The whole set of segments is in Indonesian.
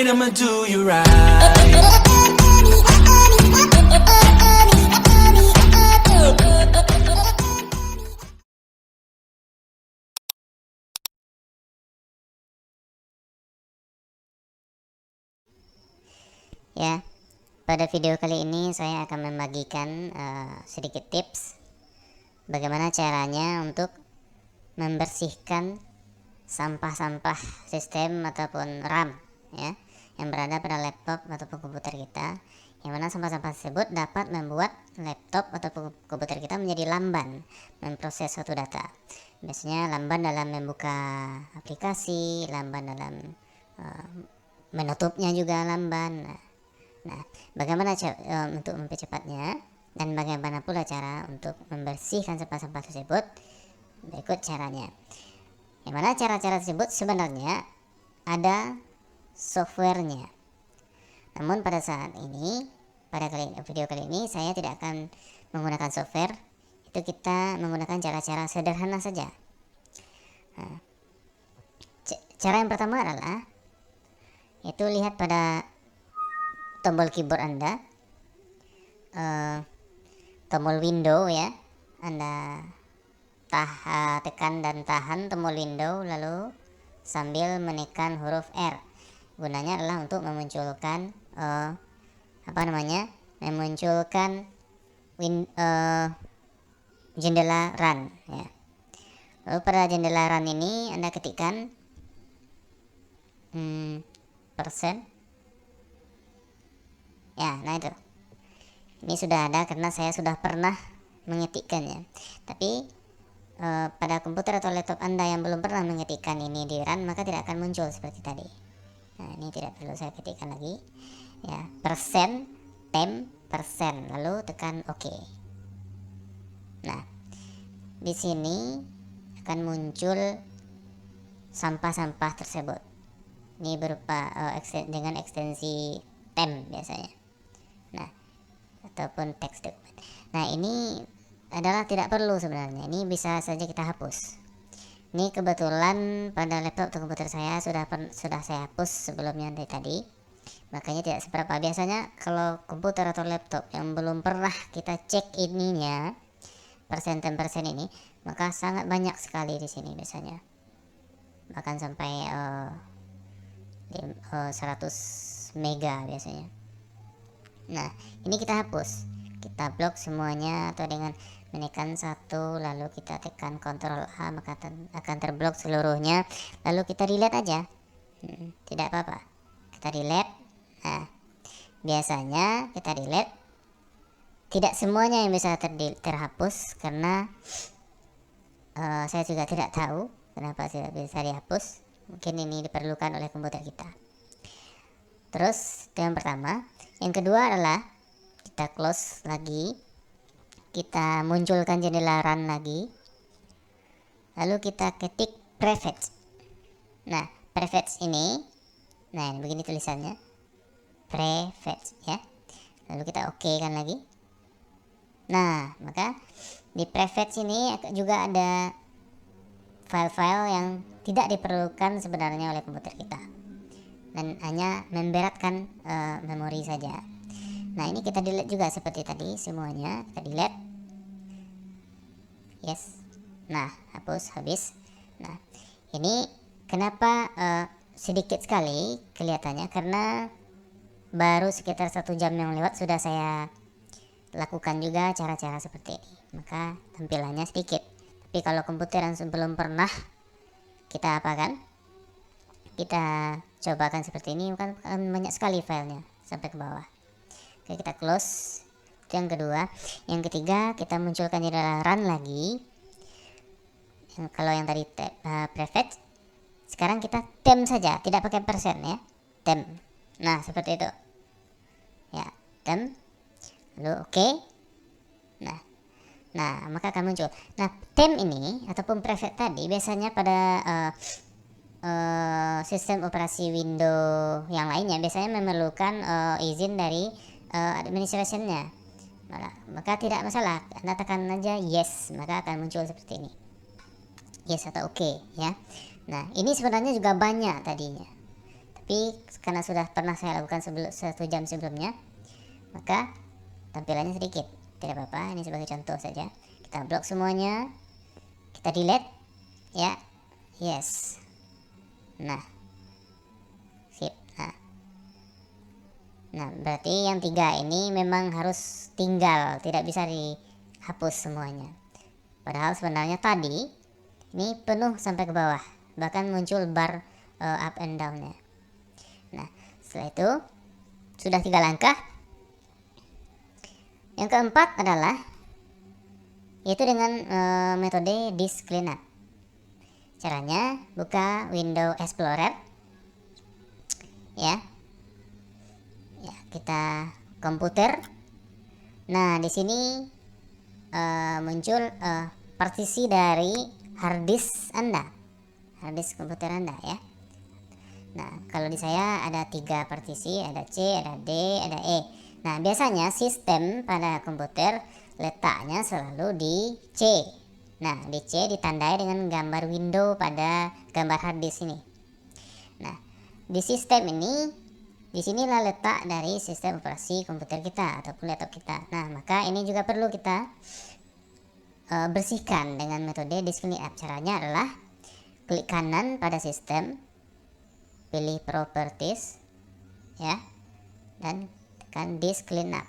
right, I'ma do you right. Ya, pada video kali ini saya akan membagikan sedikit tips bagaimana caranya untuk membersihkan sampah-sampah sistem ataupun RAM ya yang berada pada laptop ataupun komputer kita, yang mana sampah-sampah tersebut dapat membuat laptop ataupun komputer kita menjadi lamban memproses suatu data. Biasanya lamban dalam membuka aplikasi, lamban dalam menutupnya juga lamban. Nah, bagaimana untuk mempercepatnya dan bagaimana pula cara untuk membersihkan sampah-sampah tersebut? Berikut caranya. Yang mana cara-cara tersebut sebenarnya ada softwarenya. Namun pada saat ini, pada video kali ini saya tidak akan menggunakan software. Itu kita menggunakan cara-cara sederhana saja. Nah, cara yang pertama adalah yaitu lihat pada tombol keyboard Anda, tombol window ya, Anda tekan dan tahan tombol window lalu sambil menekan huruf R. Gunanya adalah untuk memunculkan memunculkan jendela run ya. Lalu pada jendela run ini Anda ketikkan persen ya. Nah itu, ini sudah ada karena saya sudah pernah mengetikkannya. Tapi pada komputer atau laptop Anda yang belum pernah mengetikkan ini di run, maka tidak akan muncul seperti tadi. Nah, ini tidak perlu saya ketikkan lagi ya, persen lalu tekan OK. Nah, di sini akan muncul sampah-sampah tersebut. Ini berupa dengan ekstensi temp biasanya. Nah, ataupun teks dokumen. Nah, ini adalah tidak perlu sebenarnya. Ini bisa saja kita hapus. Ini kebetulan pada laptop atau komputer saya sudah saya hapus sebelumnya dari tadi. Makanya tidak seberapa. Biasanya kalau komputer atau laptop yang belum pernah kita cek ininya, persen ini, maka sangat banyak sekali di sini biasanya. Bahkan sampai 100 mega biasanya. Nah, ini kita hapus, kita blok semuanya atau dengan menekan satu lalu kita tekan Ctrl A, maka akan terblok seluruhnya. Lalu kita delete aja, tidak apa-apa, kita delete. Nah, biasanya kita delete tidak semuanya yang bisa terhapus karena saya juga tidak tahu kenapa tidak bisa dihapus. Mungkin ini diperlukan oleh komputer kita. Terus itu yang pertama. Yang kedua adalah kita close lagi, kita munculkan jendela run lagi, lalu kita ketik prefetch. Nah, prefetch ini, nah begini tulisannya, prefetch ya. Lalu kita OK kan lagi. Nah, maka di prefetch ini juga ada file-file yang tidak diperlukan sebenarnya oleh komputer kita dan hanya memberatkan memori saja. Nah, ini kita delete juga seperti tadi, semuanya kita delete. Yes. Nah, hapus, habis. Nah, ini kenapa sedikit sekali kelihatannya, karena baru sekitar 1 jam yang lewat sudah saya lakukan juga cara-cara seperti ini, maka tampilannya sedikit. Tapi kalau komputer yang belum pernah kita kita cobakan seperti ini, kan banyak sekali filenya sampai ke bawah. Oke, kita close. Itu yang kedua. Yang ketiga, kita munculkan jendela run lagi. Kalau yang tadi prefetch, sekarang kita temp saja, tidak pakai persen ya, temp. Nah, seperti itu ya, temp, lalu OK. Nah, maka akan muncul. Nah, temp ini ataupun prefetch tadi biasanya pada sistem operasi Windows yang lainnya biasanya memerlukan izin dari administrationnya. Maka tidak masalah, Anda tekan aja yes, maka akan muncul seperti ini, yes atau OK ya. Nah, ini sebenarnya juga banyak tadinya, tapi karena sudah pernah saya lakukan 1 jam sebelumnya, maka tampilannya sedikit. Tidak apa-apa, ini sebagai contoh saja. Kita blok semuanya, kita delete ya. Yes. Nah, sip. Nah, berarti yang 3 ini memang harus tinggal, tidak bisa dihapus semuanya. Padahal sebenarnya tadi ini penuh sampai ke bawah, bahkan muncul bar up and down-nya. Nah, setelah itu sudah 3 langkah. Yang keempat adalah yaitu dengan metode disk cleanup. Caranya buka Windows Explorer ya. Ya, kita komputer. Nah, di sini muncul partisi dari hard disk Anda, hard disk komputer Anda ya. Nah, kalau di saya ada 3 partisi, ada C, ada D, ada E. Nah, biasanya sistem pada komputer letaknya selalu di C. Nah, di C ditandai dengan gambar window pada gambar hard disk ini. Nah, di sistem ini, disinilah letak dari sistem operasi komputer kita ataupun laptop kita. Nah, maka ini juga perlu kita bersihkan dengan metode disk cleanup. Caranya adalah klik kanan pada sistem, pilih properties ya, dan tekan disk cleanup.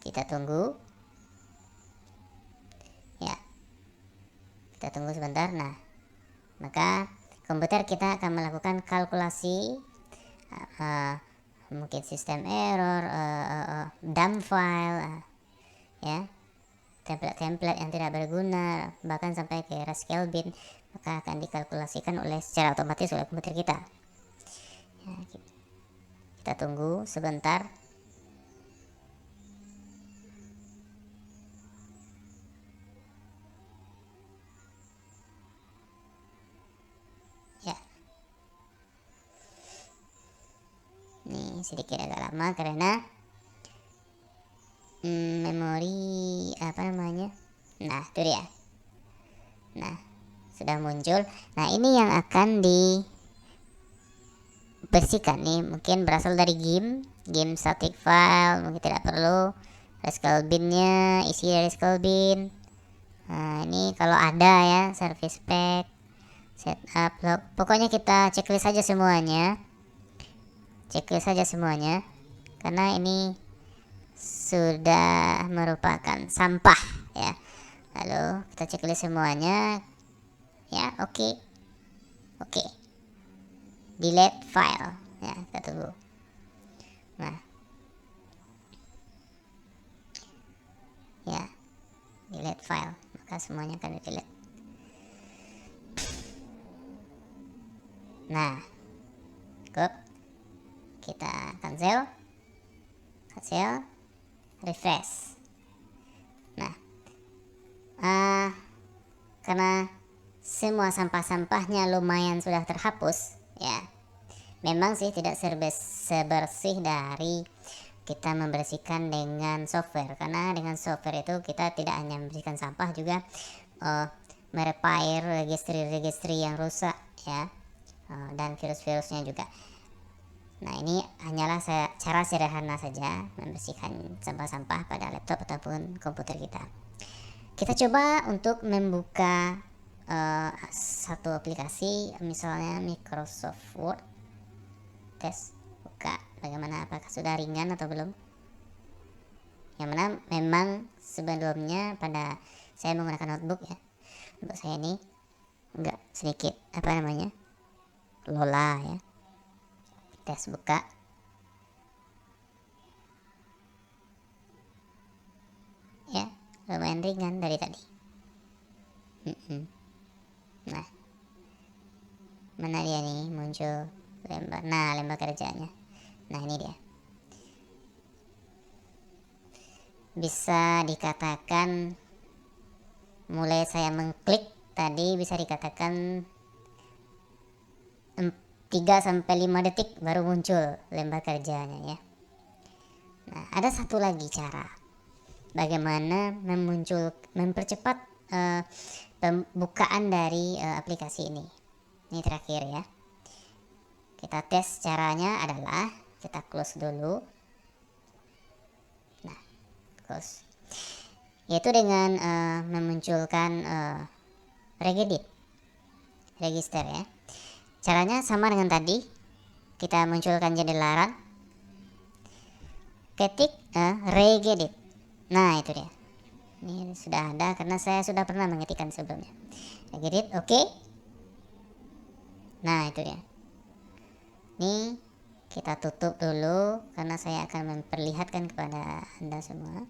Kita tunggu ya, kita tunggu sebentar. Nah, maka komputer kita akan melakukan kalkulasi, mungkin sistem error, dump file ya, template-template yang tidak berguna, bahkan sampai ke Rascal bin, maka akan dikalkulasikan secara otomatis oleh komputer kita ya. Kita tunggu sebentar. Ya, ini sedikit agak lama karena memori apa namanya. Nah, itu dia. Nah, sudah muncul. Nah, ini yang akan dibersihkan nih, mungkin berasal dari game static file, mungkin tidak perlu. Rascal bin-nya, isi dari Rascal bin. Nah, ini kalau ada ya, service pack, setup log, pokoknya kita checklist saja semuanya. Checklist saja semuanya karena ini sudah merupakan sampah ya. Lalu kita checklist semuanya ya. Oke. Delete file ya, kita tunggu. Nah ya, delete file, maka semuanya akan di delete. Nah, cukup. Kita cancel, refresh. Nah, karena semua sampah-sampahnya lumayan sudah terhapus ya. Memang sih tidak sebersih dari kita membersihkan dengan software, karena dengan software itu kita tidak hanya membersihkan sampah, juga merepair registry yang rusak ya, dan virus-virusnya juga. Nah, ini hanyalah cara sederhana saja membersihkan sampah-sampah pada laptop ataupun komputer kita. Kita coba untuk membuka satu aplikasi, misalnya Microsoft Word. Tes, buka. Bagaimana, apakah sudah ringan atau belum? Yang mana memang sebelumnya pada saya menggunakan notebook ya. Notebook saya ini enggak sedikit Lola ya. Tes, buka. Ya, lumayan ringan dari tadi. Nah, mana dia nih muncul lembar. Nah, lembar kerjanya. Nah, ini dia. Bisa dikatakan mulai saya mengklik tadi bisa dikatakan 3-5 detik baru muncul lembar kerjanya ya. Nah, ada satu lagi cara bagaimana mempercepat pembukaan dari aplikasi ini. Ini terakhir ya. Kita tes caranya adalah kita close dulu. Nah, close. Yaitu dengan memunculkan regedit register ya. Caranya sama dengan tadi. Kita munculkan jendela run, ketik regedit. Nah, itu dia. Ini sudah ada karena saya sudah pernah mengetikkan sebelumnya. Regedit, oke. Nah, itu dia. Ini kita tutup dulu karena saya akan memperlihatkan kepada Anda semua.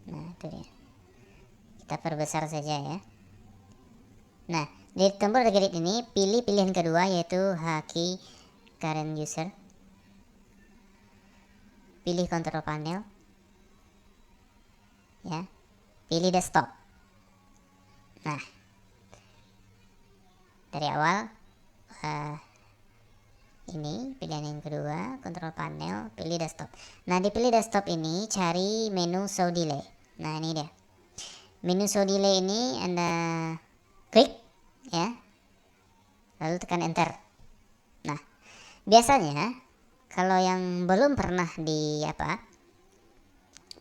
Nah, itu dia. Kita perbesar saja ya. Nah, di tombol regedit ini pilih pilihan kedua yaitu Haki current user. Pilih control panel. Ya. Pilih desktop. Nah, dari awal ini pilihan yang kedua, control panel, pilih desktop. Nah, di pilih desktop ini cari menu show delay. Nah, ini dia. Menu show delay ini Anda klik ya. Lalu tekan enter. Nah, biasanya kalau yang belum pernah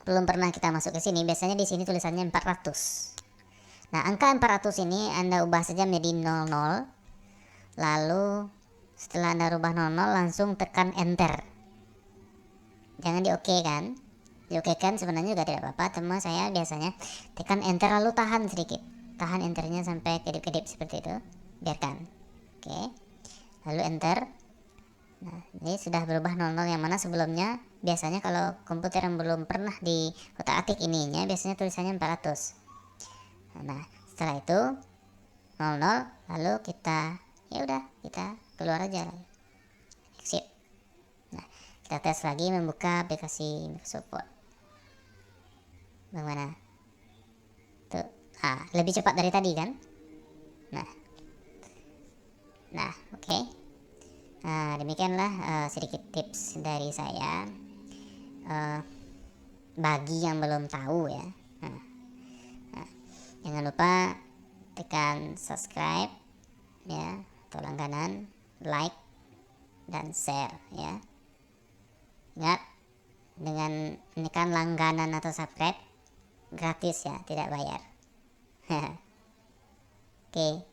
belum pernah kita masuk ke sini, biasanya di sini tulisannya 400. Nah, angka 400 ini Anda ubah saja menjadi 00. Lalu setelah Anda rubah 00 langsung tekan enter. Jangan di OK kan? Di OK kan sebenarnya juga tidak apa-apa, cuma saya biasanya tekan enter lalu tahan sedikit. Tahan enternya sampai kedip-kedip seperti itu. Biarkan. Oke. Lalu enter. Nah, ini sudah berubah 00 yang mana sebelumnya biasanya kalau komputer yang belum pernah di otak-atik ininya biasanya tulisannya 400. Nah, setelah itu 00 lalu kita kita keluar aja, exit. Nah, kita tes lagi membuka aplikasi Microsoft. Bagaimana tuh? Lebih cepat dari tadi kan? Nah, oke. Nah, demikianlah sedikit tips dari saya bagi yang belum tahu ya. Jangan lupa tekan subscribe ya, atau langganan, like dan share ya. Ingat, dengan menekan langganan atau subscribe gratis ya, tidak bayar. Oke.